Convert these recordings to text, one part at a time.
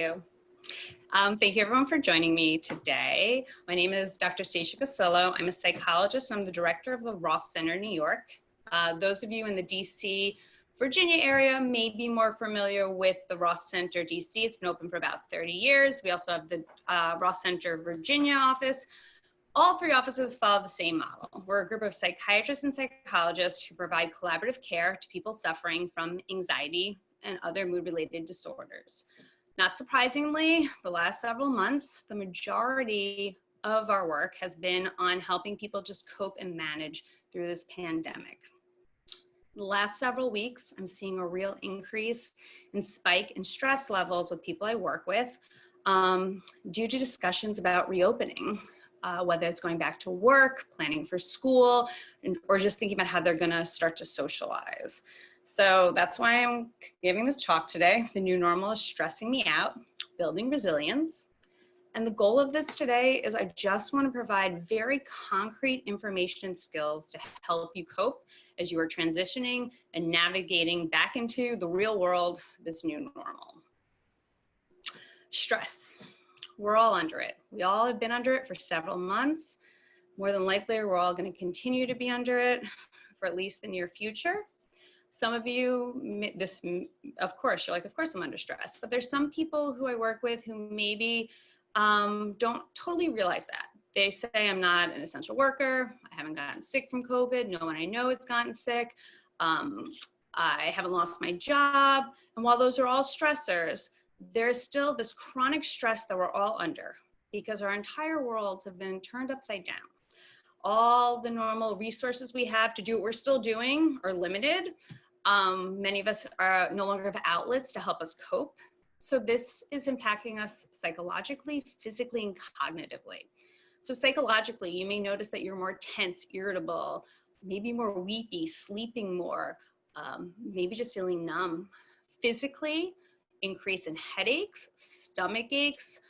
Thank you everyone for joining me today. My name is Dr. Stacia Casillo. I'm a psychologist and I'm the director of the Ross Center, New York. Those of you in the DC, Virginia area may be more familiar with the Ross Center DC. It's been open for about 30 years. We also have the Ross Center Virginia office. All three offices follow the same model. We're a group of psychiatrists and psychologists who provide collaborative care to people suffering from anxiety and other mood-related disorders. Not surprisingly, the last several months, the majority of our work has been on helping people just cope and manage through this pandemic. The last several weeks, I'm seeing a real increase in spike in stress levels with people I work with due to discussions about reopening, whether it's going back to work, planning for school, or just thinking about how they're gonna start to socialize. So that's why I'm giving this talk today. The new normal is stressing me out, building resilience. And the goal of this today is I just want to provide very concrete information and skills to help you cope as you are transitioning and navigating back into the real world, this new normal. Stress. We're all under it. We all have been under it for several months. More than likely, we're all going to continue to be under it for at least the near future. Some of you, of course, you're like, of course I'm under stress, but there's some people who I work with who maybe don't totally realize that. They say I'm not an essential worker, I haven't gotten sick from COVID, no one I know has gotten sick, I haven't lost my job, and while those are all stressors, there's still this chronic stress that we're all under because our entire worlds have been turned upside down. All the normal resources we have to do what we're still doing are limited. Many of us are no longer have outlets to help us cope. So this is impacting us psychologically, physically, and cognitively. So psychologically, you may notice that you're more tense, irritable, maybe more weepy, sleeping more, maybe just feeling numb. Physically, increase in headaches, stomach aches,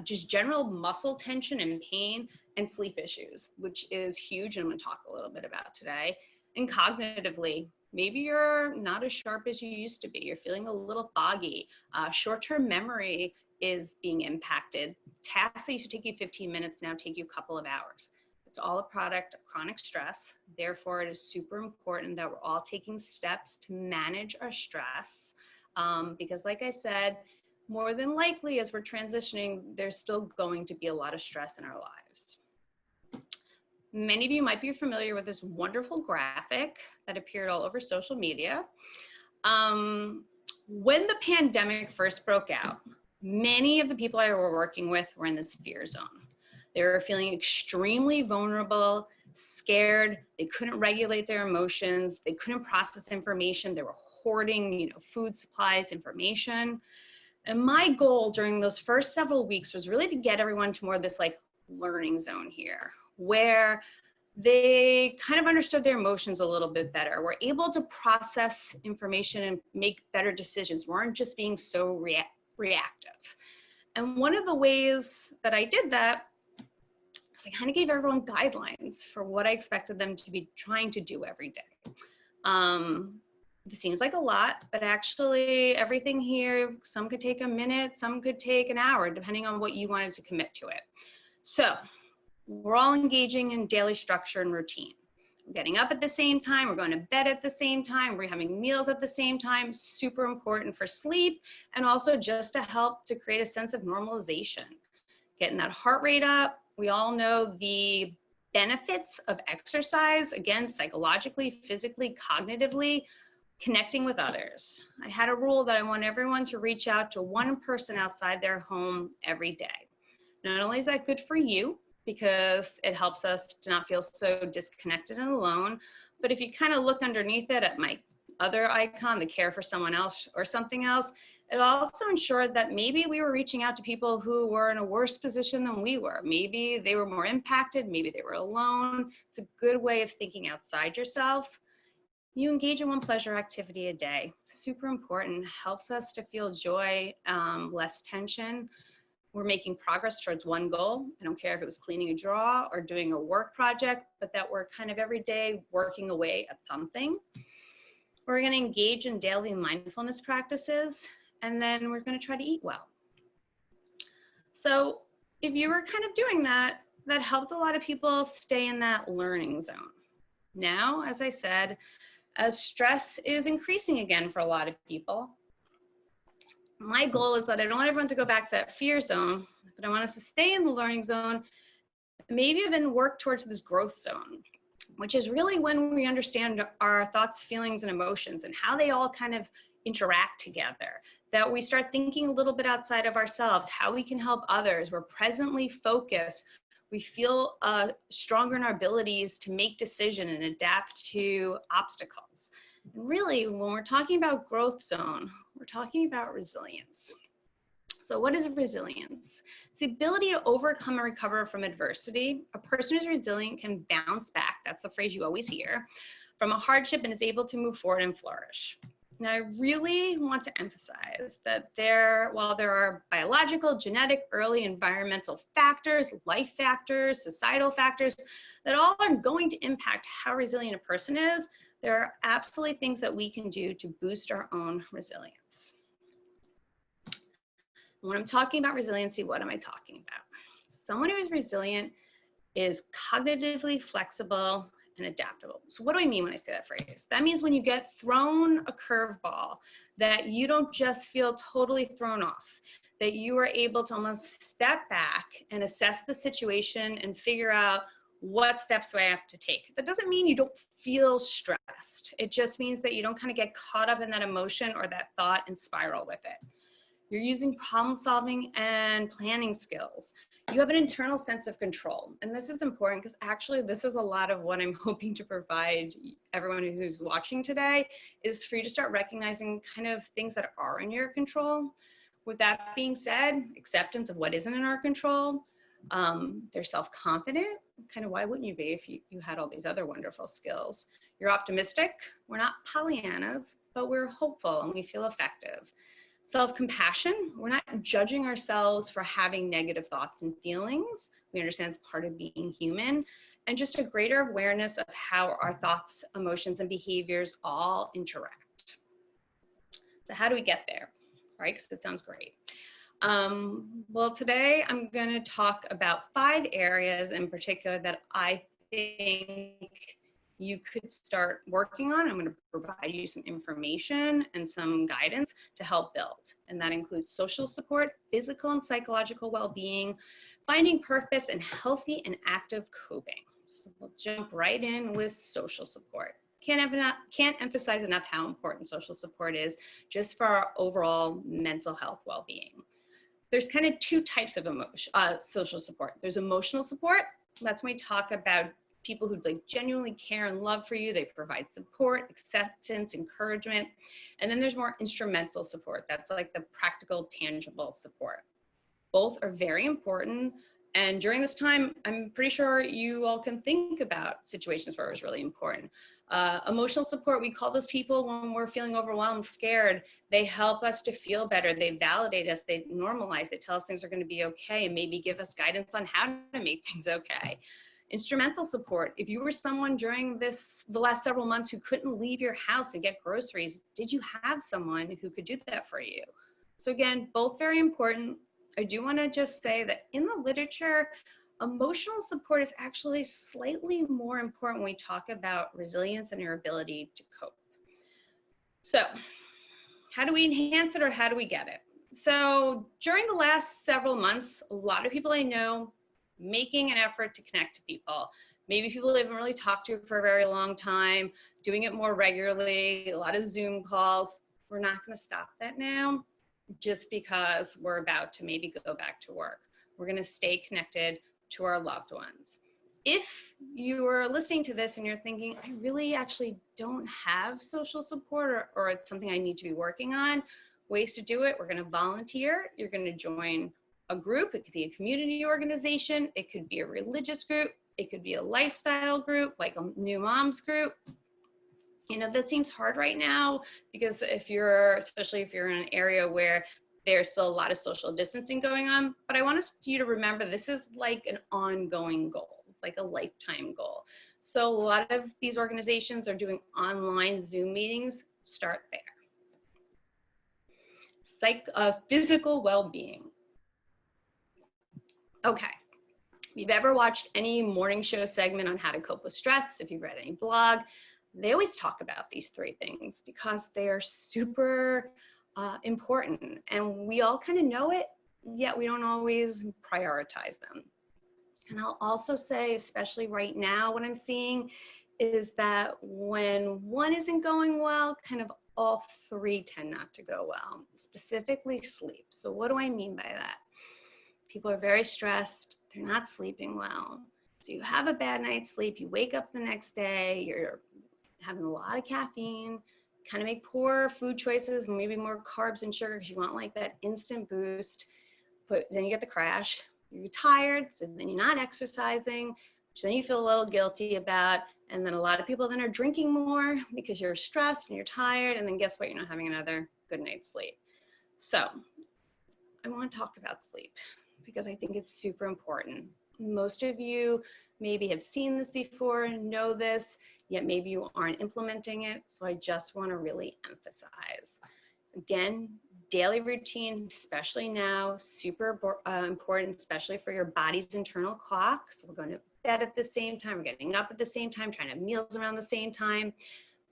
just general muscle tension and pain, and sleep issues, which is huge, and I'm going to talk a little bit about today. And cognitively, maybe you're not as sharp as you used to be. You're feeling a little foggy. Short-term memory is being impacted. Tasks that used to take you 15 minutes now take you a couple of hours. It's all a product of chronic stress. Therefore, it is super important that we're all taking steps to manage our stress. Because like I said, more than likely as we're transitioning, there's still going to be a lot of stress in our lives. Many of you might be familiar with this wonderful graphic that appeared all over social media. When the pandemic first broke out, many of the people I were working with were in this fear zone. They were feeling extremely vulnerable, scared. They couldn't regulate their emotions. They couldn't process information. They were hoarding, food supplies, information. And my goal during those first several weeks was really to get everyone to more of this learning zone here, where they kind of understood their emotions a little bit better, were able to process information and make better decisions, weren't just being so reactive. And one of the ways that I did that is I kind of gave everyone guidelines for what I expected them to be trying to do every day. It seems like a lot, but actually everything here, some could take a minute, some could take an hour, depending on what you wanted to commit to it. So we're all engaging in daily structure and routine. We're getting up at the same time, we're going to bed at the same time, we're having meals at the same time, super important for sleep, and also just to help to create a sense of normalization. Getting that heart rate up. We all know the benefits of exercise, again, psychologically, physically, cognitively, connecting with others. I had a rule that I want everyone to reach out to one person outside their home every day. Not only is that good for you, because it helps us to not feel so disconnected and alone, but if you kind of look underneath it at my other icon, the care for someone else or something else, it also ensured that maybe we were reaching out to people who were in a worse position than we were. Maybe they were more impacted, maybe they were alone. It's a good way of thinking outside yourself. You engage in one pleasure activity a day. Super important, helps us to feel joy, less tension. We're making progress towards one goal. I don't care if it was cleaning a drawer or doing a work project, but that we're kind of every day working away at something. We're going to engage in daily mindfulness practices, and then we're going to try to eat well. So if you were kind of doing that, that helped a lot of people stay in that learning zone. Now, as I said, as stress is increasing again for a lot of people, my goal is that I don't want everyone to go back to that fear zone, but I want us to stay in the learning zone, maybe even work towards this growth zone, which is really when we understand our thoughts, feelings, and emotions and how they all kind of interact together, that we start thinking a little bit outside of ourselves, how we can help others. We're presently focused. We feel stronger in our abilities to make decisions and adapt to obstacles. And really, when we're talking about growth zone, we're talking about resilience. So what is resilience? It's the ability to overcome and recover from adversity. A person who's resilient can bounce back, that's the phrase you always hear, from a hardship and is able to move forward and flourish. Now, I really want to emphasize that while there are biological, genetic, early environmental factors, life factors, societal factors, that all are going to impact how resilient a person is, there are absolutely things that we can do to boost our own resilience. When I'm talking about resiliency, what am I talking about? Someone who is resilient is cognitively flexible and adaptable. So what do I mean when I say that phrase? That means when you get thrown a curveball, that you don't just feel totally thrown off, that you are able to almost step back and assess the situation and figure out what steps do I have to take. That doesn't mean you don't feel stressed. It just means that you don't kind of get caught up in that emotion or that thought and spiral with it. You're using problem solving and planning skills. You have an internal sense of control. And this is important because actually this is a lot of what I'm hoping to provide everyone who's watching today, is for you to start recognizing kind of things that are in your control. With that being said, acceptance of what isn't in our control. They're self-confident. Kind of why wouldn't you be if you had all these other wonderful skills? You're optimistic. We're not Pollyannas, but we're hopeful and we feel effective. Self-compassion, we're not judging ourselves for having negative thoughts and feelings. We understand it's part of being human, and just a greater awareness of how our thoughts, emotions, and behaviors all interact. So how do we get there, right? Because it sounds great. Well, today I'm going to talk about 5 areas in particular that I think you could start working on. I'm going to provide you some information and some guidance to help build. And that includes social support, physical and psychological well-being, finding purpose, and healthy and active coping. So we'll jump right in with social support. Can't emphasize enough how important social support is just for our overall mental health well-being. There's kind of 2 types of social support. There's emotional support. That's when we talk about people who like genuinely care and love for you. They provide support, acceptance, encouragement. And then there's more instrumental support. That's like the practical, tangible support. Both are very important. And during this time, I'm pretty sure you all can think about situations where it was really important. Emotional support, we call those people when we're feeling overwhelmed, scared. They help us to feel better. They validate us. They normalize. They tell us things are going to be okay and maybe give us guidance on how to make things okay. Instrumental support, if you were someone during the last several months who couldn't leave your house and get groceries, did you have someone who could do that for you? So again, both very important. I do want to just say that in the literature, emotional support is actually slightly more important when we talk about resilience and your ability to cope. So how do we enhance it or how do we get it? So during the last several months, a lot of people I know making an effort to connect to people. Maybe people they haven't really talked to for a very long time, doing it more regularly, a lot of Zoom calls. We're not going to stop that now just because we're about to maybe go back to work. We're going to stay connected to our loved ones. If you are listening to this and you're thinking, I really actually don't have social support or it's something I need to be working on, ways to do it, we're going to volunteer. You're going to join a group. It could be a community organization. It could be a religious group. It could be a lifestyle group, like a new moms group. You know, that seems hard right now because especially if you're in an area where there's still a lot of social distancing going on. But I want you to remember this is like an ongoing goal, like a lifetime goal. So a lot of these organizations are doing online Zoom meetings. Start there. Physical well-being. Okay. If you've ever watched any morning show segment on how to cope with stress, if you've read any blog, they always talk about these three things because they are super important, and we all kind of know it, yet we don't always prioritize them. And I'll also say, especially right now, what I'm seeing is that when one isn't going well, kind of all three tend not to go well, specifically sleep. So what do I mean by that? People are very stressed, they're not sleeping well. So you have a bad night's sleep, you wake up the next day, you're having a lot of caffeine, kind of make poor food choices, maybe more carbs and sugar because you want like that instant boost, but then you get the crash. You're tired, so then you're not exercising, which then you feel a little guilty about, and then a lot of people then are drinking more because you're stressed and you're tired, and then guess what? You're not having another good night's sleep. So I want to talk about sleep because I think it's super important. Most of you maybe have seen this before, know this, yet maybe you aren't implementing it. So I just want to really emphasize. Again, daily routine, especially now, super important, especially for your body's internal clock. So we're going to bed at the same time, we're getting up at the same time, trying to have meals around the same time.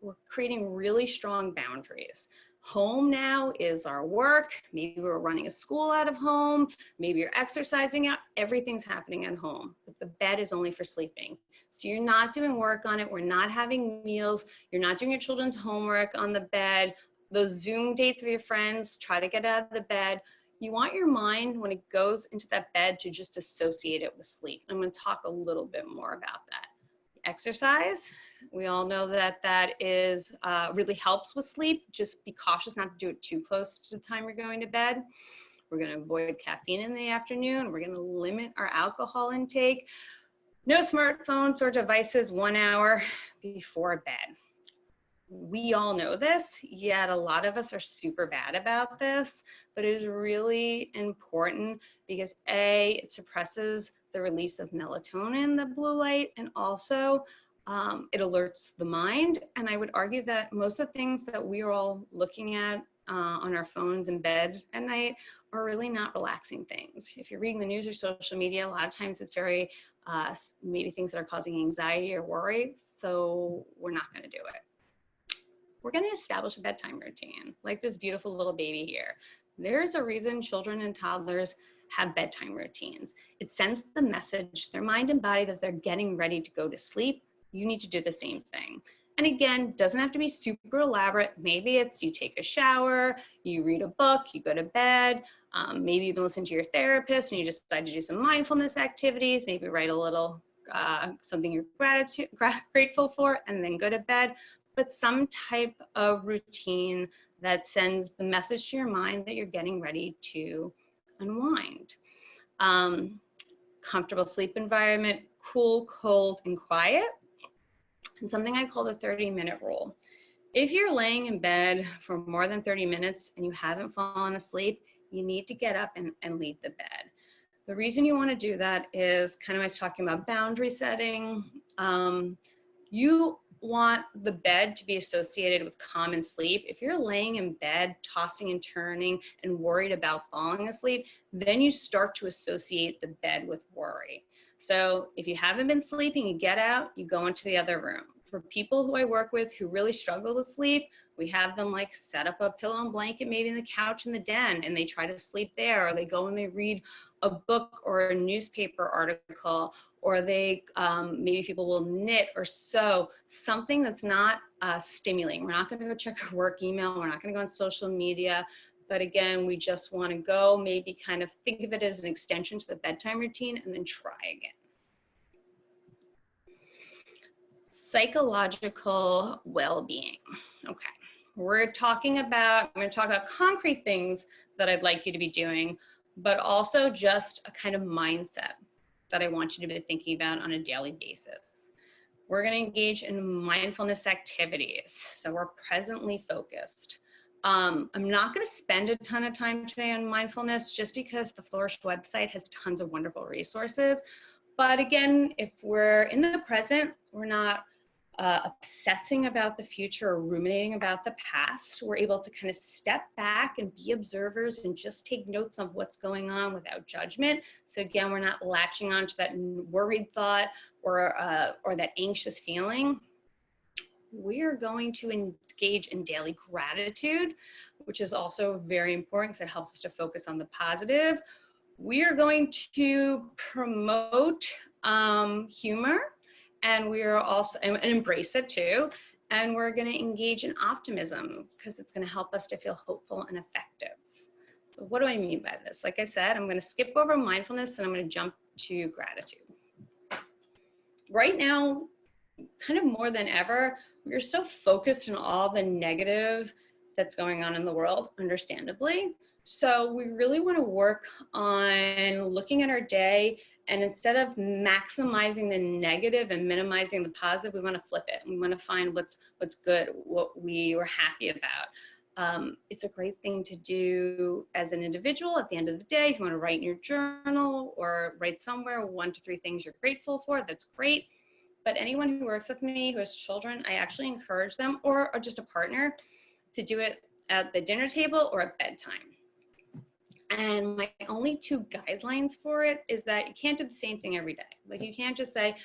We're creating really strong boundaries. Home now is our work. Maybe we're running a school out of home. Maybe you're exercising out. Everything's happening at home, but the bed is only for sleeping. So you're not doing work on it. We're not having meals. You're not doing your children's homework on the bed. Those Zoom dates with your friends, try to get out of the bed. You want your mind, when it goes into that bed, to just associate it with sleep. I'm going to talk a little bit more about that. Exercise, we all know that that is really helps with sleep. Just be cautious not to do it too close to the time you're going to bed. We're going to avoid caffeine in the afternoon. We're going to limit our alcohol intake. No smartphones or devices 1 hour before bed. We all know this, yet a lot of us are super bad about this, but it is really important because A, it suppresses the release of melatonin, the blue light, and also it alerts the mind. And I would argue that most of the things that we are all looking at on our phones in bed at night are really not relaxing things. If you're reading the news or social media, a lot of times it's very maybe things that are causing anxiety or worry, so we're not going to do it. We're going to establish a bedtime routine, like this beautiful little baby here. There's a reason children and toddlers have bedtime routines. It sends the message to their mind and body that they're getting ready to go to sleep. You need to do the same thing. And again, doesn't have to be super elaborate. Maybe it's you take a shower, you read a book, you go to bed. Maybe you've been listening to your therapist and you just decide to do some mindfulness activities. Maybe write a little something you're grateful for, and then go to bed. But some type of routine that sends the message to your mind that you're getting ready to unwind. Comfortable sleep environment, cool, cold, and quiet. And something I call the 30-minute rule. If you're laying in bed for more than 30 minutes and you haven't fallen asleep, you need to get up and leave the bed. The reason you want to do that is kind of, I was talking about boundary setting. You want the bed to be associated with calm and sleep. If you're laying in bed, tossing and turning and worried about falling asleep, then you start to associate the bed with worry. So if you haven't been sleeping, you get out, you go into the other room. For people who I work with who really struggle with sleep, we have them like set up a pillow and blanket, maybe in the couch in the den, and they try to sleep there, or they go and they read a book or a newspaper article, or they maybe people will knit or sew, something that's not stimulating. We're not going to go check our work email. We're not going to go on social media. But again, we just want to go maybe kind of think of it as an extension to the bedtime routine and then try again. Psychological well-being. Okay, I'm going to talk about concrete things that I'd like you to be doing, but also just a kind of mindset that I want you to be thinking about on a daily basis. We're going to engage in mindfulness activities, so we're presently focused. I'm not going to spend a ton of time today on mindfulness just because the Flourish website has tons of wonderful resources. But again, if we're in the present, we're not obsessing about the future or ruminating about the past. We're able to kind of step back and be observers and just take notes of what's going on without judgment. So again, we're not latching onto that worried thought or that anxious feeling. We're going to engage in daily gratitude, which is also very important because it helps us to focus on the positive. We are going to promote humor, and we are also, and embrace it too. And we're going to engage in optimism because it's going to help us to feel hopeful and effective. So what do I mean by this? Like I said, I'm going to skip over mindfulness and I'm going to jump to gratitude. Right now, kind of more than ever, we're so focused on all the negative that's going on in the world, understandably. So we really want to work on looking at our day, and instead of maximizing the negative and minimizing the positive, we want to flip it. We want to find what's good, what we were happy about. It's a great thing to do as an individual at the end of the day. If you want to write in your journal or write somewhere 1 to 3 things you're grateful for, that's great. But anyone who works with me who has children, I actually encourage them, or just a partner, to do it at the dinner table or at bedtime. And my only 2 guidelines for it is that you can't do the same thing every day. Like, you can't just say,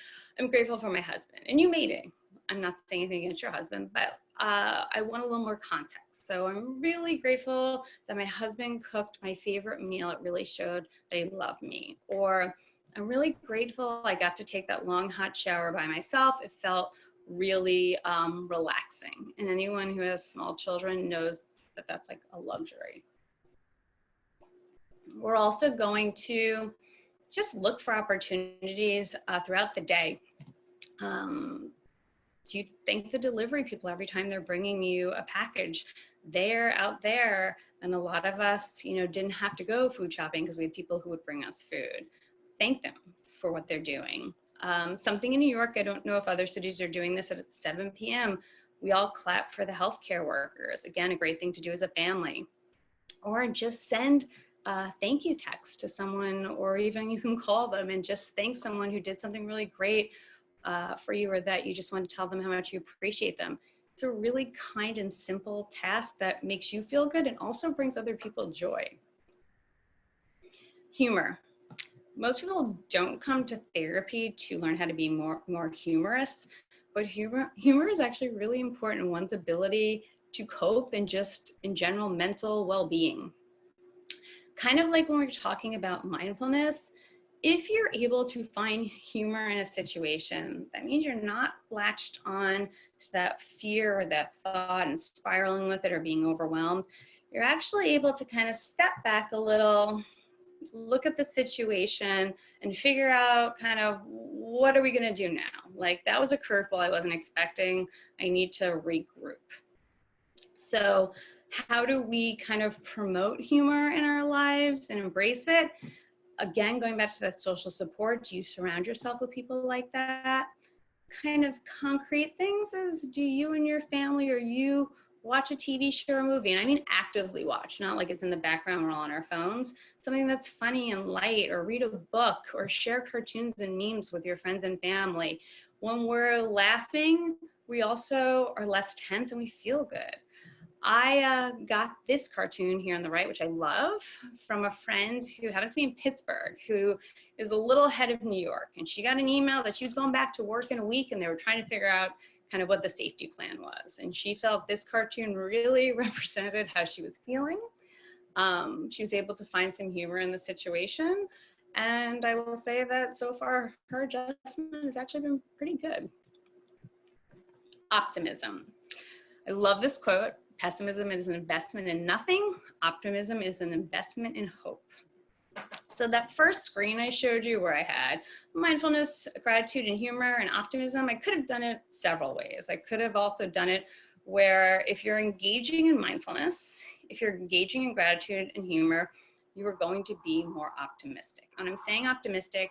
I'm grateful for my husband. And you may be. I'm not saying anything against your husband, but I want a little more context. So I'm really grateful that my husband cooked my favorite meal. It really showed that he loved me. Or I'm really grateful I got to take that long hot shower by myself. It felt really relaxing. And anyone who has small children knows that that's like a luxury. We're also going to just look for opportunities throughout the day. Do you thank the delivery people every time they're bringing you a package? They're out there, and a lot of us, didn't have to go food shopping because we had people who would bring us food. Thank them for what they're doing. Something in New York, I don't know if other cities are doing this, at 7 p.m., we all clap for the healthcare workers. Again, a great thing to do as a family. Or just send a thank you text to someone, or even you can call them and just thank someone who did something really great for you, or that you just want to tell them how much you appreciate them. It's a really kind and simple task that makes you feel good and also brings other people joy. Humor. Most people don't come to therapy to learn how to be more humorous, but humor is actually really important in one's ability to cope and just in general mental well-being. Kind of like when we're talking about mindfulness, if you're able to find humor in a situation, that means you're not latched on to that fear or that thought and spiraling with it or being overwhelmed. You're actually able to kind of step back a little, look at the situation and figure out kind of, what are we going to do now? Like, that was a curveball I wasn't expecting. I need to regroup. So how do we kind of promote humor in our lives and embrace it? Again, going back to that social support, do you surround yourself with people like that? Kind of concrete things is, do you and your family or you watch a TV show or movie? And I mean actively watch, not like it's in the background, we're all on our phones. Something that's funny and light, or read a book, or share cartoons and memes with your friends and family. When we're laughing, we also are less tense and we feel good. I got this cartoon here on the right, which I love, from a friend who happens to be in Pittsburgh, who is a little ahead of New York. And she got an email that she was going back to work in a week, and they were trying to figure out kind of what the safety plan was. And she felt this cartoon really represented how she was feeling. She was able to find some humor in the situation. And I will say that so far, her adjustment has actually been pretty good. Optimism. I love this quote. Pessimism is an investment in nothing. Optimism is an investment in hope. So that first screen I showed you, where I had mindfulness, gratitude, and humor, and optimism, I could have done it several ways. I could have also done it where, if you're engaging in mindfulness, if you're engaging in gratitude and humor, you are going to be more optimistic. When I'm saying optimistic,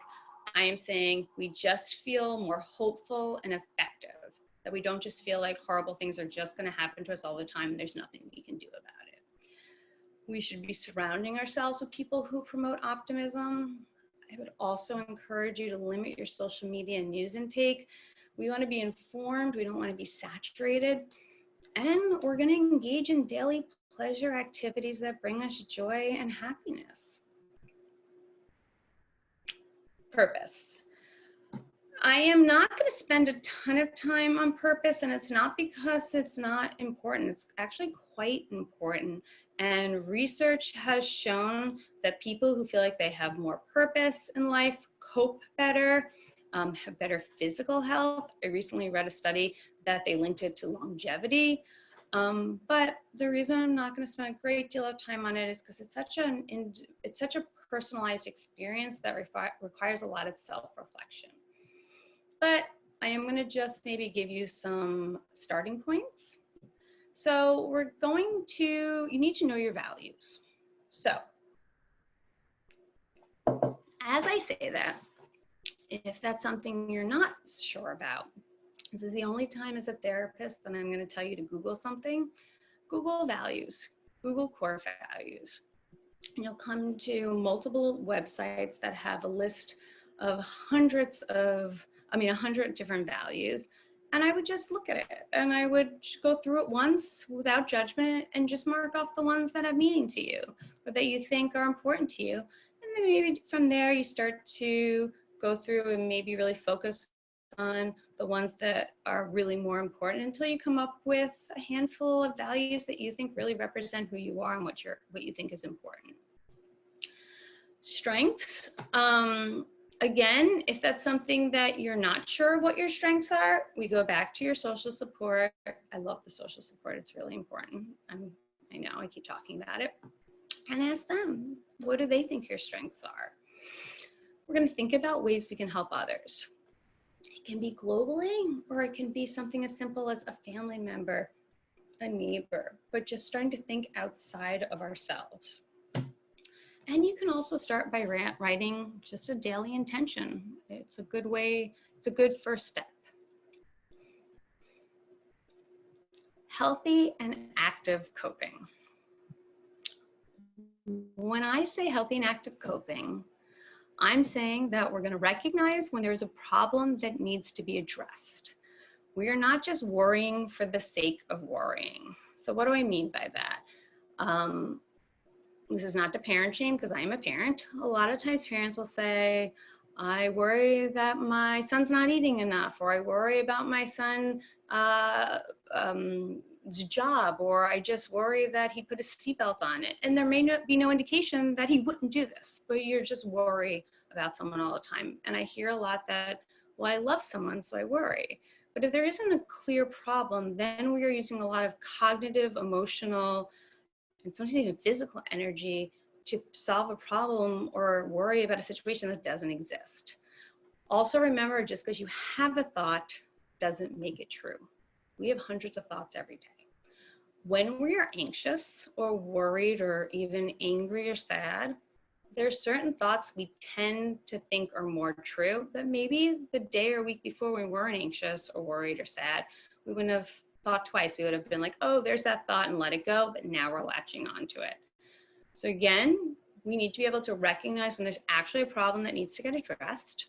I am saying we just feel more hopeful and effective. That we don't just feel like horrible things are just going to happen to us all the time and there's nothing we can do about it. We should be surrounding ourselves with people who promote optimism. I would also encourage you to limit your social media and news intake. We want to be informed. We don't want to be saturated. And we're going to engage in daily pleasure activities that bring us joy and happiness. Purpose. I am not going to spend a ton of time on purpose, and it's not because it's not important. It's actually quite important. And research has shown that people who feel like they have more purpose in life cope better, have better physical health. I recently read a study that they linked it to longevity. But the reason I'm not going to spend a great deal of time on it is because it's such a personalized experience that requires a lot of self-reflection. But I am going to just maybe give you some starting points. So you need to know your values. So as I say that, if that's something you're not sure about, this is the only time as a therapist that I'm going to tell you to Google something. Google values, Google core values. And you'll come to multiple websites that have a list of 100 different values. And I would just look at it and I would go through it once without judgment and just mark off the ones that have meaning to you or that you think are important to you. And then maybe from there you start to go through and maybe really focus on the ones that are really more important until you come up with a handful of values that you think really represent who you are and what you think is important. Strengths. Again, if that's something that you're not sure what your strengths are, we go back to your social support. I love the social support. It's really important. I know I keep talking about it. And ask them, what do they think your strengths are? We're going to think about ways we can help others. It can be globally, or it can be something as simple as a family member, a neighbor, but just starting to think outside of ourselves. And you can also start by writing just a daily intention. It's a good way, it's a good first step. Healthy and active coping. When I say healthy and active coping, I'm saying that we're going to recognize when there's a problem that needs to be addressed. We are not just worrying for the sake of worrying. So what do I mean by that? This is not to parent shame because I am a parent. A lot of times parents will say, I worry that my son's not eating enough, or I worry about my son's job, or I just worry that he put his seatbelt on it. And there may not be no indication that he wouldn't do this, but you're just worried about someone all the time. And I hear a lot that, well, I love someone, so I worry. But if there isn't a clear problem, then we are using a lot of cognitive, emotional, and sometimes even physical energy to solve a problem or worry about a situation that doesn't exist. Also remember, just because you have a thought doesn't make it true. We have hundreds of thoughts every day. When we are anxious or worried or even angry or sad, there are certain thoughts we tend to think are more true that maybe the day or week before we weren't anxious or worried or sad, we wouldn't have thought twice. We would have been like, oh, there's that thought and let it go, but now we're latching onto it. So again, we need to be able to recognize when there's actually a problem that needs to get addressed.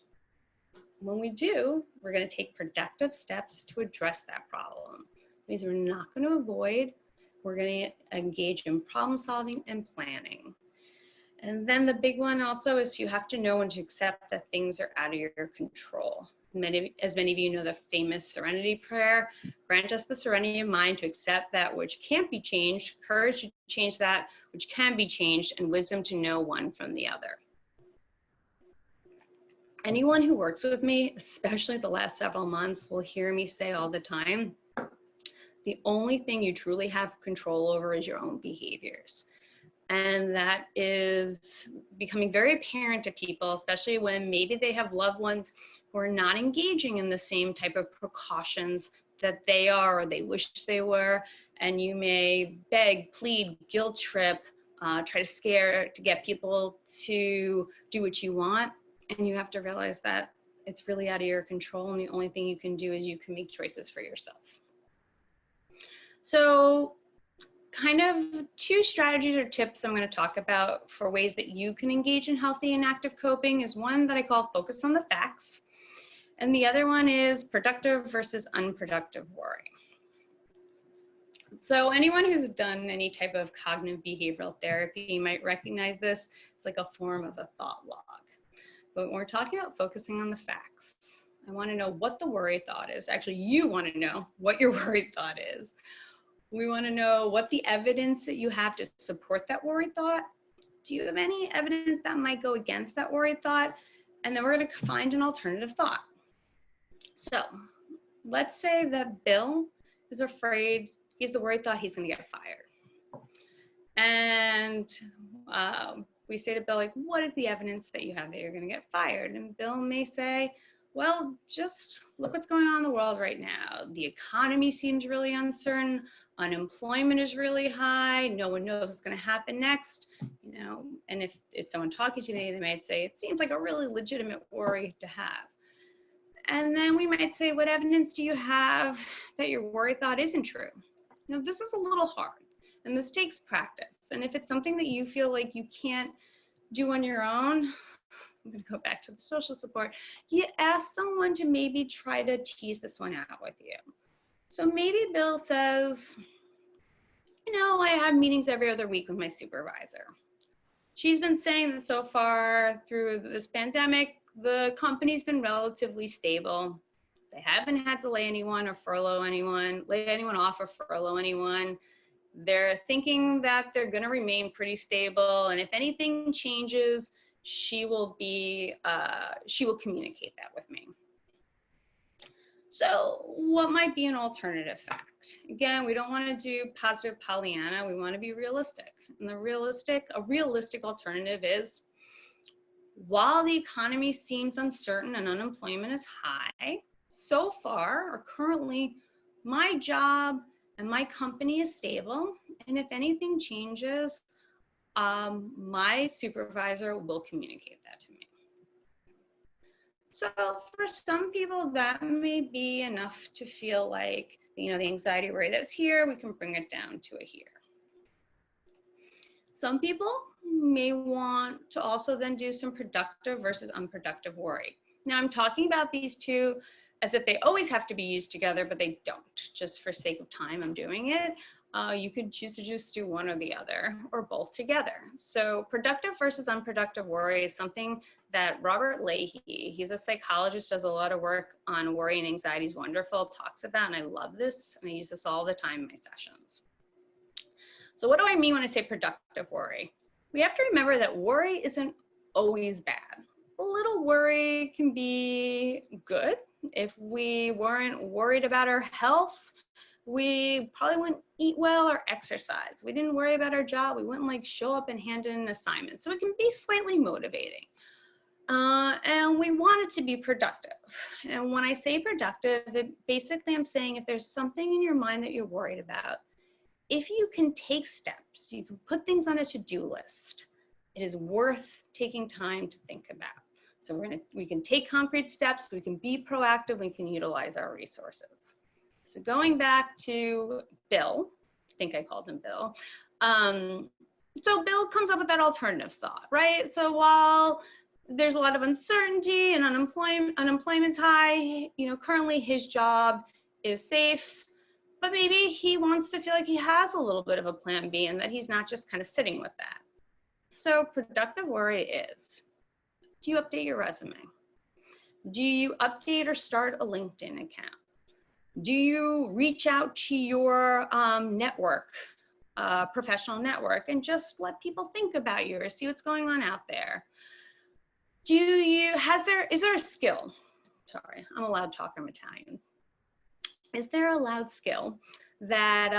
When we do, we're going to take productive steps to address that problem. It means we're not going to avoid, we're going to engage in problem solving and planning. And then the big one also is you have to know when to accept that things are out of your control. As many of you know, the famous serenity prayer, grant us the serenity of mind to accept that which can't be changed, courage to change that which can be changed, and wisdom to know one from the other. Anyone who works with me, especially the last several months, will hear me say all the time, the only thing you truly have control over is your own behaviors. And that is becoming very apparent to people, especially when maybe they have loved ones who are not engaging in the same type of precautions that they are or they wish they were. And you may beg, plead, guilt trip, try to get people to do what you want. And you have to realize that it's really out of your control. And the only thing you can do is you can make choices for yourself. So kind of two strategies or tips I'm going to talk about for ways that you can engage in healthy and active coping is one that I call focus on the facts. And the other one is productive versus unproductive worry. So anyone who's done any type of cognitive behavioral therapy might recognize this. It's like a form of a thought log. But when we're talking about focusing on the facts, I want to know what the worried thought is. Actually, you want to know what your worried thought is. We want to know what the evidence that you have to support that worried thought. Do you have any evidence that might go against that worried thought? And then we're going to find an alternative thought. So let's say that Bill is afraid, he's the worried thought he's going to get fired. And we say to Bill, like, what is the evidence that you have that you're going to get fired? And Bill may say, well, just look what's going on in the world right now. The economy seems really uncertain. Unemployment is really high. No one knows what's going to happen next. You know, and if it's someone talking to me, they might say, it seems like a really legitimate worry to have. And then we might say, what evidence do you have that your worried thought isn't true? Now, this is a little hard, and this takes practice. And if it's something that you feel like you can't do on your own, I'm going to go back to the social support. You ask someone to maybe try to tease this one out with you. So maybe Bill says, you know, I have meetings every other week with my supervisor. She's been saying that so far through this pandemic, the company's been relatively stable. They haven't had to lay anyone or furlough anyone, lay anyone off or furlough anyone. They're thinking that they're going to remain pretty stable. And if anything changes, she will communicate that with me. So what might be an alternative fact? Again, we don't want to do positive Pollyanna. We want to be realistic. And a realistic alternative is, while the economy seems uncertain and unemployment is high, so far or currently, my job and my company is stable. And if anything changes, my supervisor will communicate that to me. So for some people, that may be enough to feel like, you know, the anxiety worry that's here, we can bring it down to a here. Some people may want to also then do some productive versus unproductive worry. Now I'm talking about these two as if they always have to be used together, but they don't. Just for sake of time, I'm doing it. You could choose to just do one or the other or both together. So productive versus unproductive worry is something that Robert Leahy, he's a psychologist, does a lot of work on worry and anxiety. He's wonderful, talks about, and I love this, and I use this all the time in my sessions. So what do I mean when I say productive worry? We have to remember that worry isn't always bad. A little worry can be good. If we weren't worried about our health, we probably wouldn't eat well or exercise. We didn't worry about our job. We wouldn't like show up and hand in an assignment. So it can be slightly motivating. And we want it to be productive. And when I say productive, basically I'm saying if there's something in your mind that you're worried about, if you can take steps, you can put things on a to-do list, it is worth taking time to think about. So we can take concrete steps, we can be proactive, we can utilize our resources. So going back to Bill, I think I called him Bill. So Bill comes up with that alternative thought, right? So while there's a lot of uncertainty and unemployment's high, you know, currently his job is safe, but maybe he wants to feel like he has a little bit of a plan B and that he's not just kind of sitting with that. So productive worry is, do you update your resume? Do you update or start a LinkedIn account? Do you reach out to your network, professional network, and just let people think about you or see what's going on out there? Is there a skill? Sorry, I'm a loud talker, I'm Italian. Is there a loud skill that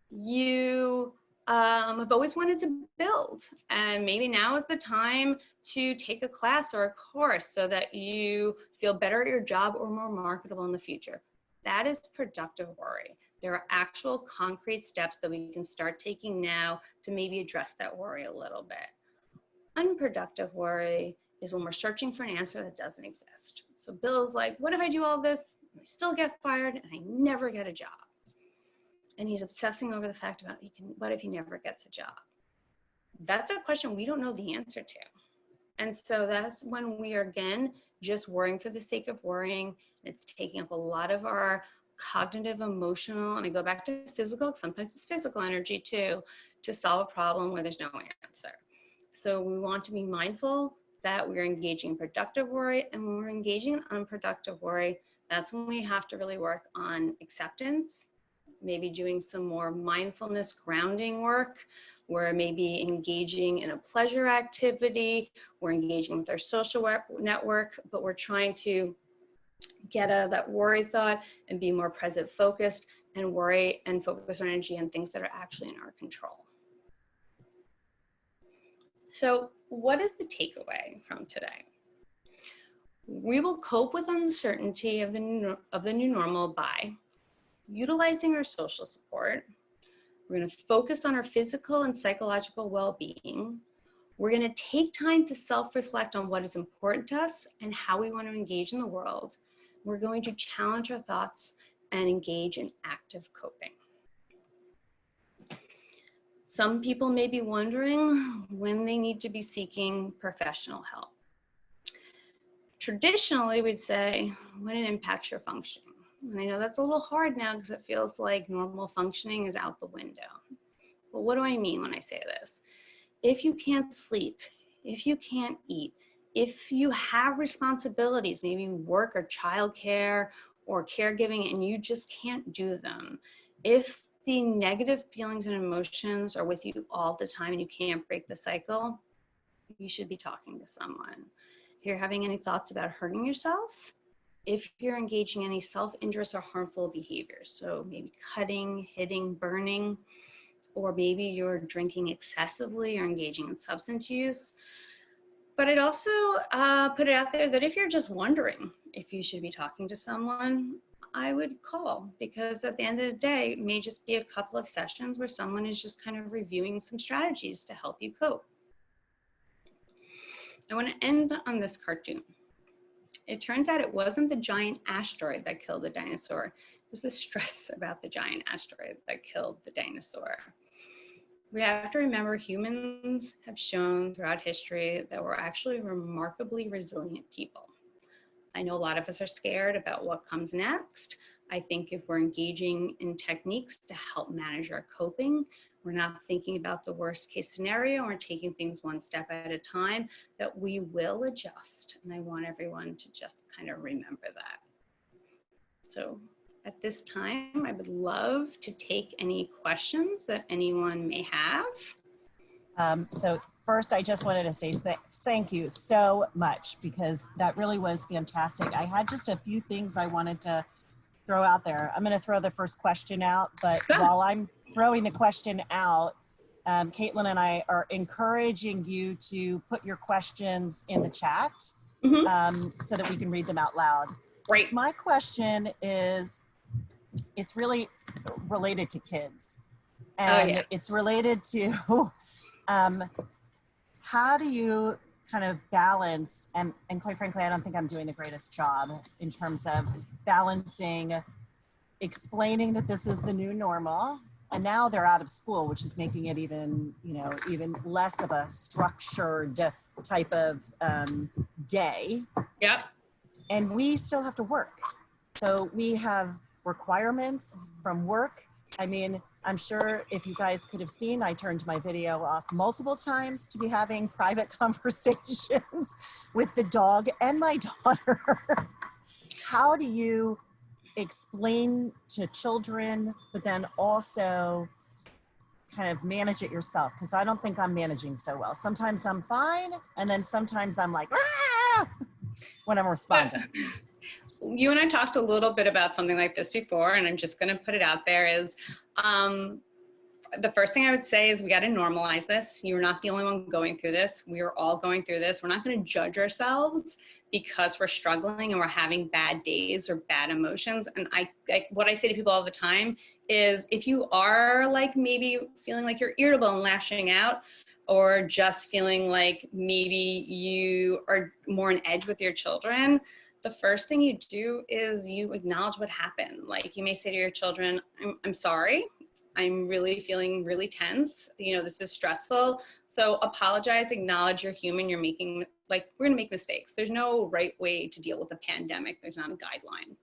you have always wanted to build? And maybe now is the time to take a class or a course so that you feel better at your job or more marketable in the future. That is productive worry. There are actual concrete steps that we can start taking now to maybe address that worry a little bit. Unproductive worry is when we're searching for an answer that doesn't exist. So Bill's like, what if I do all this, I still get fired, and I never get a job? And he's obsessing over the fact about what if he never gets a job? That's a question we don't know the answer to. And so that's when we are, again, just worrying for the sake of worrying. It's taking up a lot of our cognitive, emotional, and I go back to physical, sometimes it's physical energy too, to solve a problem where there's no answer. So we want to be mindful that we're engaging in productive worry, and when we're engaging in unproductive worry, that's when we have to really work on acceptance, maybe doing some more mindfulness grounding work, we're maybe engaging in a pleasure activity, we're engaging with our social network, but we're trying to get out of that worry thought and be more present focused and worry and focus our energy on things that are actually in our control. So what is the takeaway from today? We will cope with uncertainty of the new normal by utilizing our social support. We're going to focus on our physical and psychological well-being. We're going to take time to self-reflect on what is important to us and how we want to engage in the world. We're going to challenge our thoughts and engage in active coping. Some people may be wondering when they need to be seeking professional help. Traditionally, we'd say when it impacts your functioning. And I know that's a little hard now because it feels like normal functioning is out the window. But what do I mean when I say this? If you can't sleep, if you can't eat, if you have responsibilities, maybe work or childcare or caregiving, and you just can't do them, if the negative feelings and emotions are with you all the time and you can't break the cycle, you should be talking to someone. If you're having any thoughts about hurting yourself, if you're engaging in any self-injurious or harmful behaviors, so maybe cutting, hitting, burning, or maybe you're drinking excessively or engaging in substance use. But I'd also put it out there that if you're just wondering if you should be talking to someone, I would call, because at the end of the day, it may just be a couple of sessions where someone is just kind of reviewing some strategies to help you cope. I want to end on this cartoon. It turns out it wasn't the giant asteroid that killed the dinosaur. It was the stress about the giant asteroid that killed the dinosaur. We have to remember humans have shown throughout history that we're actually remarkably resilient people. I know a lot of us are scared about what comes next. I think if we're engaging in techniques to help manage our coping, we're not thinking about the worst case scenario, we're taking things one step at a time, that we will adjust. And I want everyone to just kind of remember that. So at this time, I would love to take any questions that anyone may have. So first, I just wanted to say thank you so much, because that really was fantastic. I had just a few things I wanted to throw out there. I'm going to throw the first question out, but while I'm throwing the question out, Caitlin and I are encouraging you to put your questions in the chat so that we can read them out loud. Great. My question is, it's really related to kids, and it's related to how do you kind of balance, and quite frankly, I don't think I'm doing the greatest job in terms of balancing explaining that this is the new normal, and now they're out of school, which is making it even, even less of a structured type of day. Yep. And we still have to work. So we have requirements from work. I mean, I'm sure if you guys could have seen, I turned my video off multiple times to be having private conversations with the dog and my daughter. How do you explain to children, but then also kind of manage it yourself? Because I don't think I'm managing so well. Sometimes I'm fine, and then sometimes I'm like, ah! when I'm responding. You and I talked a little bit about something like this before, and I'm just going to put it out there is, the first thing I would say is we got to normalize this. You're not the only one going through this. We are all going through this. We're not going to judge ourselves because we're struggling and we're having bad days or bad emotions. And what I say to people all the time is, if you are like maybe feeling like you're irritable and lashing out, or just feeling like maybe you are more on edge with your children, the first thing you do is you acknowledge what happened. Like, you may say to your children, I'm sorry. I'm really feeling really tense. This is stressful. So apologize, acknowledge you're human, you're making like, we're gonna make mistakes. There's no right way to deal with a pandemic. There's not a guideline.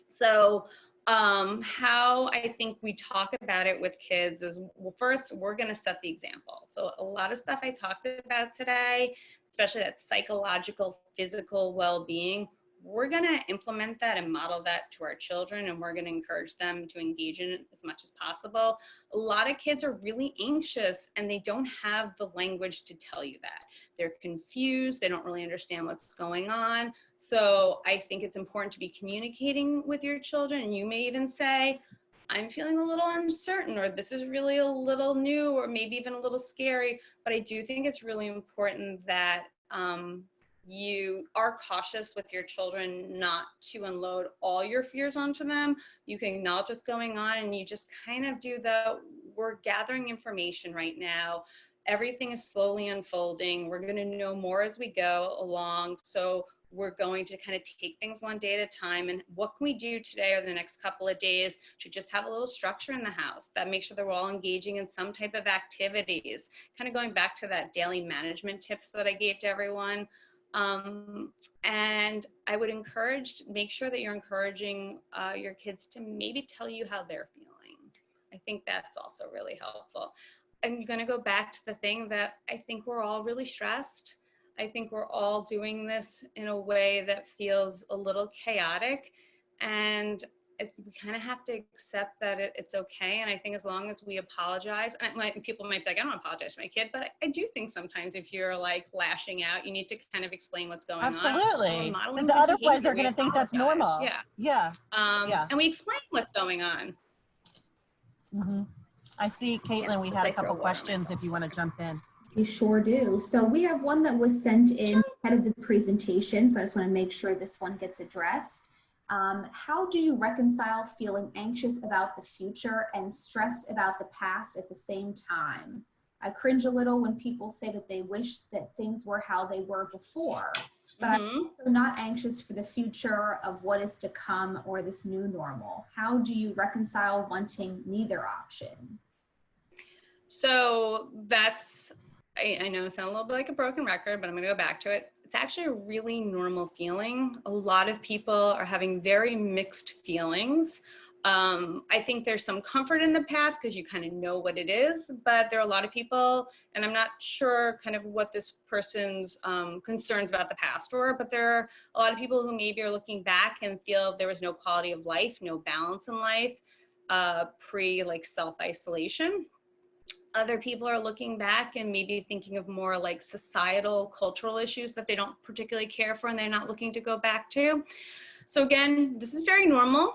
So how I think we talk about it with kids is, well, first, we're going to set the example. So a lot of stuff I talked about today, especially that psychological, physical well-being, we're going to implement that and model that to our children, and we're going to encourage them to engage in it as much as possible. A lot of kids are really anxious and they don't have the language to tell you that. They're confused. They don't really understand what's going on. So I think it's important to be communicating with your children. And you may even say, I'm feeling a little uncertain, or this is really a little new, or maybe even a little scary. But I do think it's really important that you are cautious with your children, not to unload all your fears onto them. You can acknowledge what's going on, and you just kind of do we're gathering information right now. Everything is slowly unfolding. We're going to know more as we go along. So we're going to kind of take things one day at a time. And what can we do today or the next couple of days to just have a little structure in the house that makes sure that we're all engaging in some type of activities, kind of going back to that daily management tips that I gave to everyone. And I would make sure that you're encouraging your kids to maybe tell you how they're feeling. I think that's also really helpful. I'm going to go back to the thing that I think we're all really stressed. I think we're all doing this in a way that feels a little chaotic, and we kind of have to accept that it's okay. And I think as long as we apologize, and people might be like, I don't apologize to my kid, but I do think sometimes if you're like lashing out, you need to kind of explain what's going on. Absolutely. Because otherwise they're going to think that's normal. Yeah. Yeah. Yeah. And we explain what's going on. Mm-hmm. I see, Caitlin, we had a couple questions if you want to jump in. We sure do. So we have one that was sent in ahead of the presentation. So I just want to make sure this one gets addressed. How do you reconcile feeling anxious about the future and stressed about the past at the same time? I cringe a little when people say that they wish that things were how they were before, but I'm also not anxious for the future of what is to come or this new normal. How do you reconcile wanting neither option? So that's, I know it sounds a little bit like a broken record, but I'm going to go back to it. It's actually a really normal feeling. A lot of people are having very mixed feelings. I think there's some comfort in the past because you kind of know what it is, but there are a lot of people, and I'm not sure kind of what this person's concerns about the past were, but there are a lot of people who maybe are looking back and feel there was no quality of life, no balance in life, like self-isolation. Other people are looking back and maybe thinking of more like societal, cultural issues that they don't particularly care for and they're not looking to go back to. So again, this is very normal.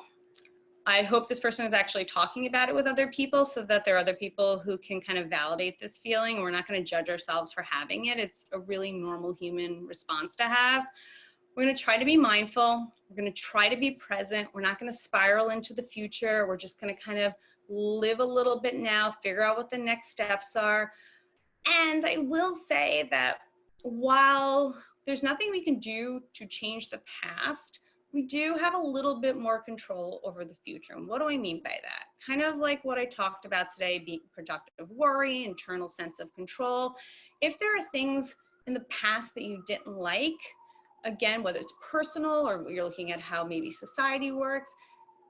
I hope this person is actually talking about it with other people so that there are other people who can kind of validate this feeling. We're not going to judge ourselves for having it. It's a really normal human response to have. We're going to try to be mindful. We're going to try to be present. We're not going to spiral into the future. We're just going to kind of live a little bit now, figure out what the next steps are. And I will say that while there's nothing we can do to change the past, we do have a little bit more control over the future. And what do I mean by that? Kind of like what I talked about today, being productive worry, internal sense of control. If there are things in the past that you didn't like, again, whether it's personal or you're looking at how maybe society works,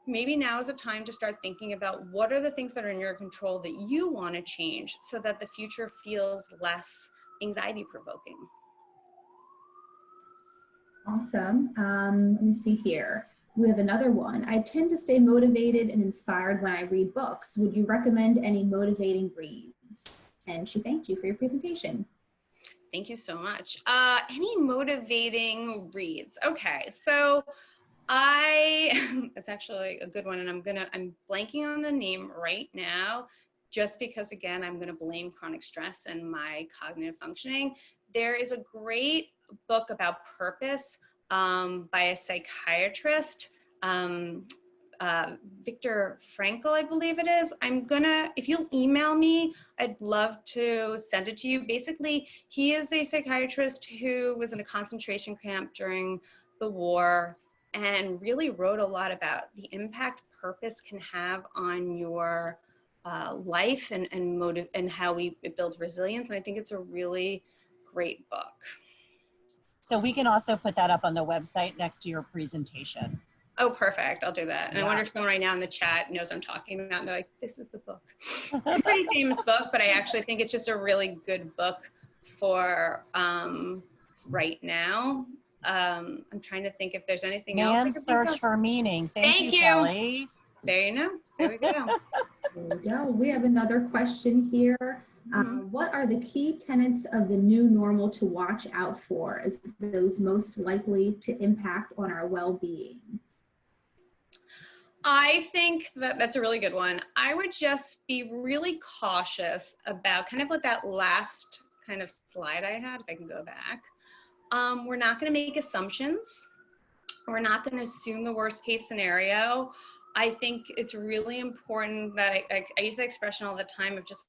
maybe now is a time to start thinking about what are the things that are in your control that you want to change so that the future feels less anxiety provoking. Awesome. Let me see here. We have another one. I tend to stay motivated and inspired when I read books. Would you recommend any motivating reads? And she thanked you for your presentation. Thank you so much. Any motivating reads? Okay, so it's actually a good one, and I'm blanking on the name right now, just because again, I'm gonna blame chronic stress and my cognitive functioning. There is a great book about purpose by a psychiatrist, Viktor Frankl, I believe it is. If you'll email me, I'd love to send it to you. Basically, he is a psychiatrist who was in a concentration camp during the war and really wrote a lot about the impact purpose can have on your life and motive and how it builds resilience. And I think it's a really great book. So we can also put that up on the website next to your presentation. Oh, perfect. I'll do that. And Yeah. I wonder if someone right now in the chat knows I'm talking about, and they're like, this is the book. It's a pretty famous book, but I actually think it's just a really good book for right now. I'm trying to think if there's anything else. Man's Search for Meaning. Thank you, you, Kelly. There you know. There we go. There we go. We have another question here. What are the key tenets of the new normal to watch out for as those most likely to impact on our well-being? I think that that's a really good one. I would just be really cautious about kind of what that last kind of slide I had, if I can go back. We're not going to make assumptions. We're not going to assume the worst case scenario. I think it's really important that I use the expression all the time of just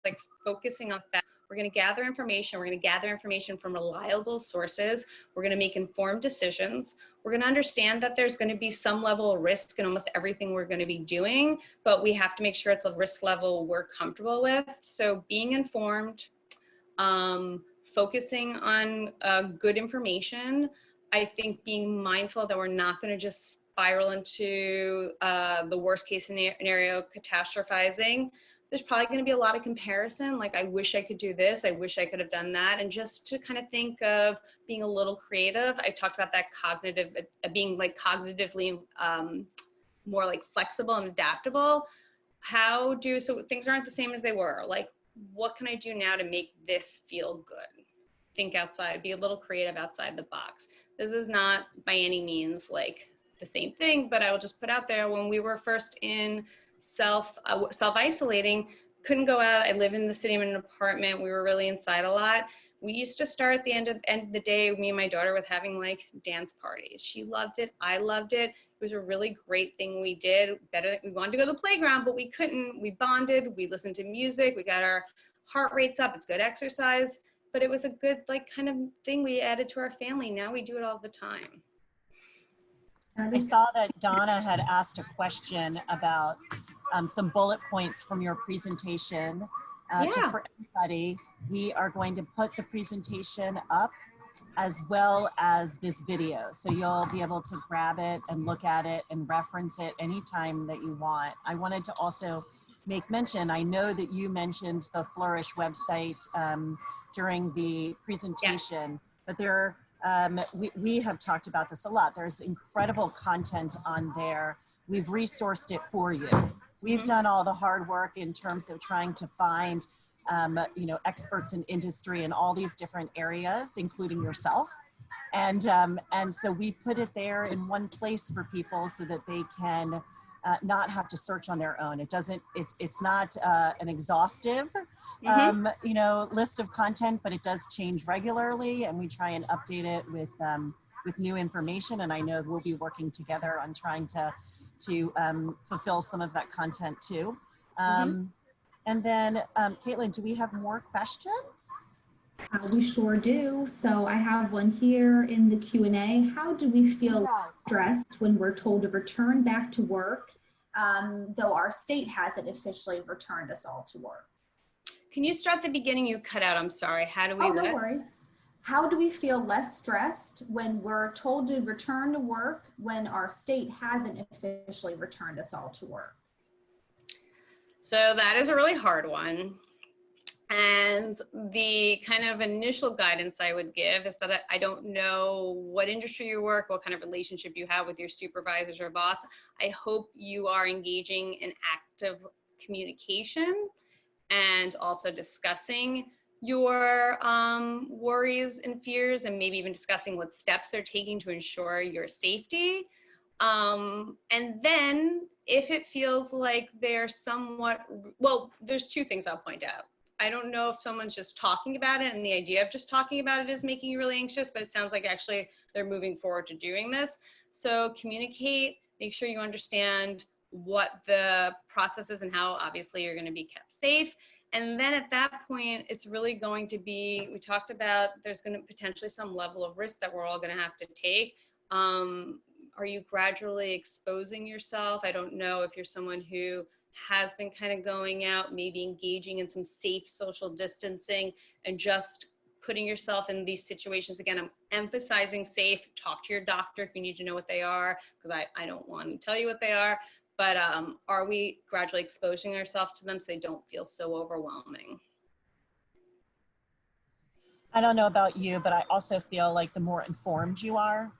like focusing on that. We're going to gather information. We're going to gather information from reliable sources. We're going to make informed decisions. We're going to understand that there's going to be some level of risk in almost everything we're going to be doing, but we have to make sure it's a risk level we're comfortable with. So being informed, focusing on good information. I think being mindful that we're not going to just spiral into the worst case scenario, catastrophizing. There's probably going to be a lot of comparison, like I wish I could do this, I wish I could have done that, and just to kind of think of being a little creative. I talked about that cognitive, being like cognitively more like flexible and adaptable. So things aren't the same as they were. Like, what can I do now to make this feel good? Think outside, be a little creative outside the box. This is not by any means like the same thing, but I will just put out there, when we were first in self-isolating, couldn't go out. I live in the city, I'm in an apartment. We were really inside a lot. We used to start at the end of the day, me and my daughter, with having like dance parties. She loved it. I loved it. It was a really great thing we did. We wanted to go to the playground, but we couldn't. We bonded. We listened to music. We got our heart rates up. It's good exercise. But it was a good like kind of thing we added to our family. Now we do it all the time. I saw that Donna had asked a question about some bullet points from your presentation. Just for everybody, we are going to put the presentation up as well as this video. So you'll be able to grab it and look at it and reference it anytime that you want. I wanted to also make mention, I know that you mentioned the Flourish website during the presentation, but there we have talked about this a lot. There's incredible content on there. We've resourced it for you. We've done all the hard work in terms of trying to find, experts in industry in all these different areas, including yourself. And so we put it there in one place for people so that they can not have to search on their own. It's not an exhaustive, list of content, but it does change regularly, and we try and update it with new information. And I know we'll be working together on trying to fulfill some of that content too. And then, Caitlin, do we have more questions? We sure do. So I have one here in the Q&A. How do we feel stressed when we're told to return back to work, though our state hasn't officially returned us all to work? Can you start the beginning? You cut out, I'm sorry. How do we? Oh, no worries. How do we feel less stressed when we're told to return to work when our state hasn't officially returned us all to work? So that is a really hard one. And the kind of initial guidance I would give is that I don't know what industry you work, what kind of relationship you have with your supervisors or boss. I hope you are engaging in active communication and also discussing your worries and fears, and maybe even discussing what steps they're taking to ensure your safety. And then if it feels like they're somewhat, well, there's two things I'll point out. I don't know if someone's just talking about it and the idea of just talking about it is making you really anxious, but it sounds like actually they're moving forward to doing this. So communicate, make sure you understand what the process is and how obviously you're going to be kept safe. And then at that point, it's really going to be, we talked about there's going to potentially some level of risk that we're all going to have to take. Are you gradually exposing yourself? I don't know if you're someone who has been kind of going out, maybe engaging in some safe social distancing and just putting yourself in these situations. Again, I'm emphasizing safe. Talk to your doctor if you need to know what they are, because I don't want to tell you what they are. But are we gradually exposing ourselves to them so they don't feel so overwhelming? I don't know about you, but I also feel like the more informed you are,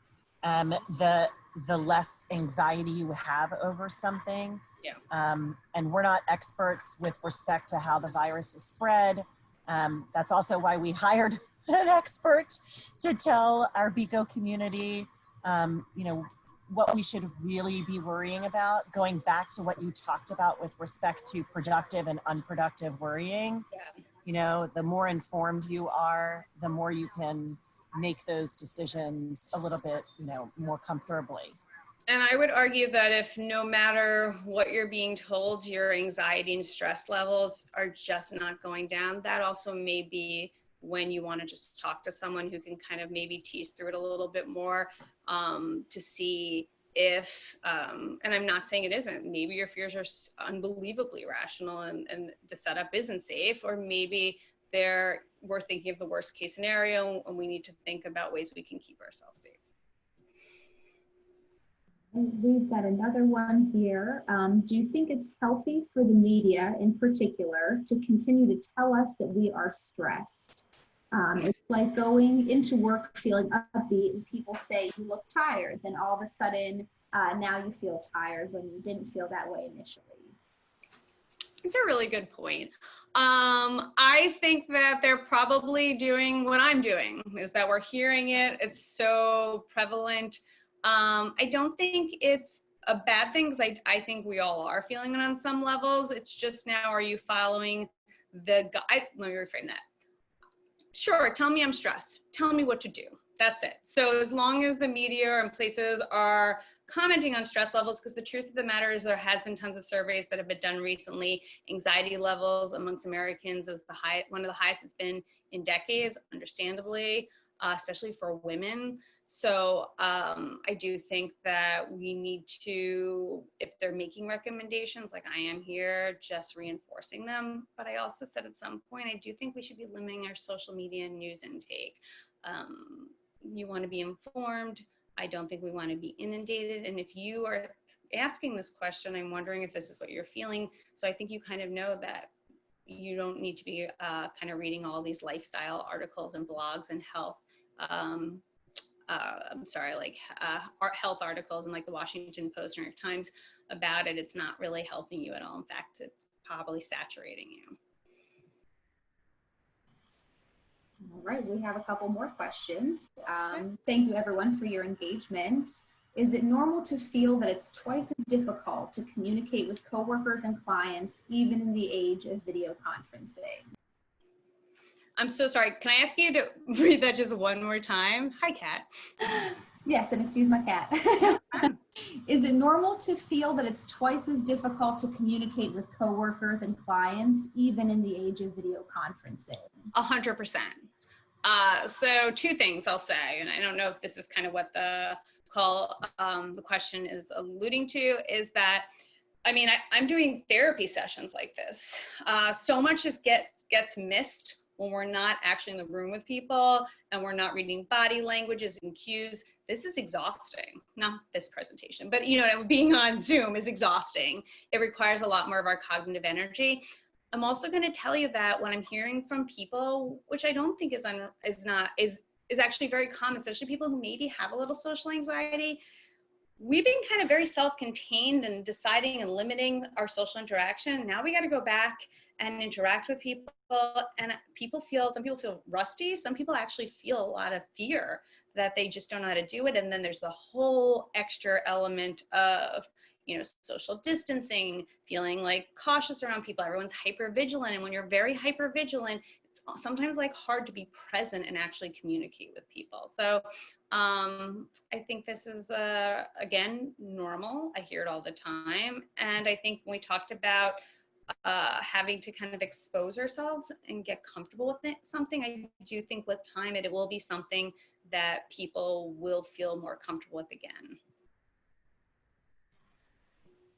the less anxiety you have over something. Yeah. And we're not experts with respect to how the virus is spread. That's also why we hired an expert to tell our BICO community, you know, what we should really be worrying about, going back to what you talked about with respect to productive and unproductive worrying. Yeah. You know, the more informed you are, the more you can make those decisions a little bit, you know, more comfortably. And I would argue that if no matter what you're being told, your anxiety and stress levels are just not going down, that also may be when you want to just talk to someone who can kind of maybe tease through it a little bit more, to see if, and I'm not saying it isn't, maybe your fears are unbelievably rational and the setup isn't safe, or maybe we're thinking of the worst case scenario and we need to think about ways we can keep ourselves safe. We've got another one here. Do you think it's healthy for the media in particular to continue to tell us that we are stressed? It's like going into work feeling upbeat and people say you look tired, then all of a sudden now you feel tired when you didn't feel that way initially. It's a really good point. I think that they're probably doing what I'm doing, is that we're hearing it. It's so prevalent. I don't think it's a bad thing, because I think we all are feeling it on some levels. It's just now, are you following the guide? Let me reframe that. Sure, tell me I'm stressed. Tell me what to do. That's it. So as long as the media and places are commenting on stress levels, because the truth of the matter is there has been tons of surveys that have been done recently. Anxiety levels amongst Americans is one of the highest it's been in decades, understandably, especially for women. So I do think that we need to, if they're making recommendations like I am here, just reinforcing them. But I also said at some point, I do think we should be limiting our social media and news intake. You want to be informed. I don't think we want to be inundated. And if you are asking this question, I'm wondering if this is what you're feeling. So I think you kind of know that you don't need to be kind of reading all these lifestyle articles and blogs and health health articles and like the Washington Post, New York Times about it. It's not really helping you at all. In fact, it's probably saturating you. All right, we have a couple more questions. Thank you everyone for your engagement. Is it normal to feel that it's twice as difficult to communicate with coworkers and clients, even in the age of video conferencing? I'm so sorry. Can I ask you to read that just one more time? Hi, Kat. Yes, and excuse my cat. Is it normal to feel that it's twice as difficult to communicate with coworkers and clients, even in the age of video conferencing? 100%. So two things I'll say, and I don't know if this is kind of what the question is alluding to, is that, I mean, I'm doing therapy sessions like this. So much just gets missed when we're not actually in the room with people and we're not reading body languages and cues. This is exhausting. Not this presentation, but being on Zoom is exhausting. It requires a lot more of our cognitive energy. I'm also going to tell you that when I'm hearing from people, which I don't think is actually very common, especially people who maybe have a little social anxiety, we've been kind of very self-contained and deciding and limiting our social interaction. Now we got to go back and interact with people, and some people feel rusty. Some people actually feel a lot of fear that they just don't know how to do it. And then there's the whole extra element of, social distancing, feeling like cautious around people. Everyone's hyper vigilant. And when you're very hyper vigilant, it's sometimes like hard to be present and actually communicate with people. So I think this is, again, normal. I hear it all the time. And I think when we talked about having to kind of expose ourselves and get comfortable with something, I do think with time it will be something that people will feel more comfortable with again.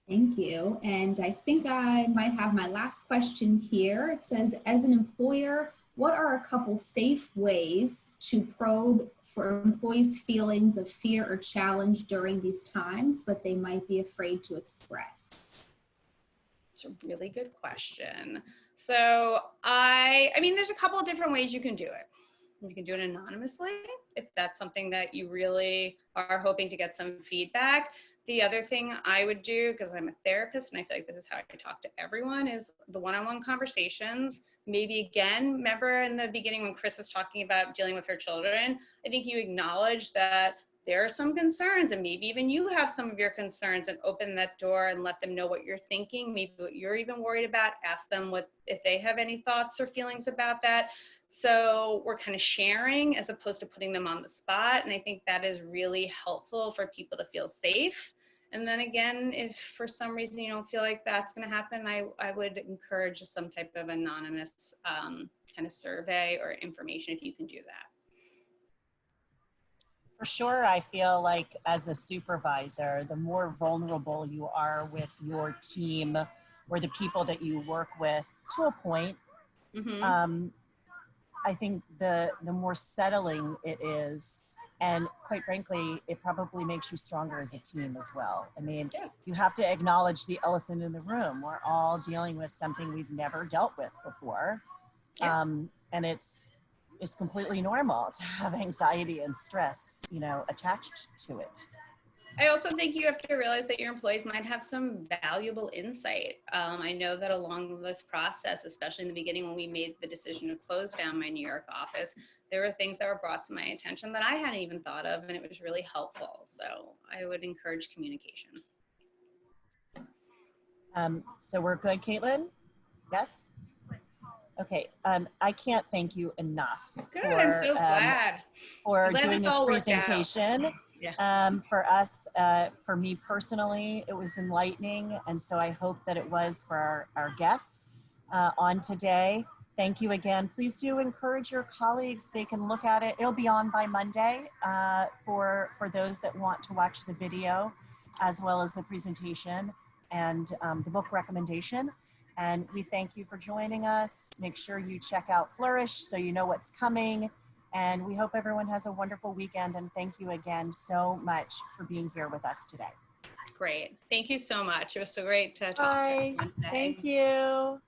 Thank you. And I think I might have my last question here. It says, as an employer, what are a couple safe ways to probe for employees' feelings of fear or challenge during these times, but they might be afraid to express? It's a really good question. So I mean, there's a couple of different ways you can do it. You can do it anonymously if that's something that you really are hoping to get some feedback. The other thing I would do, because I'm a therapist and I feel like this is how I talk to everyone, is the one-on-one conversations. Maybe again, remember in the beginning when Chris was talking about dealing with her children, I think you acknowledge that there are some concerns and maybe even you have some of your concerns, and open that door and let them know what you're thinking, maybe what you're even worried about. Ask them what if they have any thoughts or feelings about that. So we're kind of sharing as opposed to putting them on the spot. And I think that is really helpful for people to feel safe. And then again, if for some reason you don't feel like that's going to happen, I would encourage some type of anonymous kind of survey or information if you can do that. For sure, I feel like as a supervisor, the more vulnerable you are with your team or the people that you work with, to a point, I think the more settling it is, and quite frankly, it probably makes you stronger as a team as well. I mean, you have to acknowledge the elephant in the room. We're all dealing with something we've never dealt with before. And it's completely normal to have anxiety and stress, you know, attached to it. I also think you have to realize that your employees might have some valuable insight. I know that along this process, especially in the beginning when we made the decision to close down my New York office, there were things that were brought to my attention that I hadn't even thought of, and it was really helpful. So I would encourage communication. So we're good, Caitlin? Yes? Okay, I can't thank you enough I'm so glad. For doing this presentation. For us, for me personally, it was enlightening, and so I hope that it was for our guests on today. Thank you again. Please do encourage your colleagues. They can look at it. It'll be on by Monday for those that want to watch the video, as well as the presentation and the book recommendation. And we thank you for joining us. Make sure you check out Flourish so you know what's coming. And we hope everyone has a wonderful weekend. And thank you again so much for being here with us today. Great. Thank you so much. It was so great to talk to everyone today. Thank you.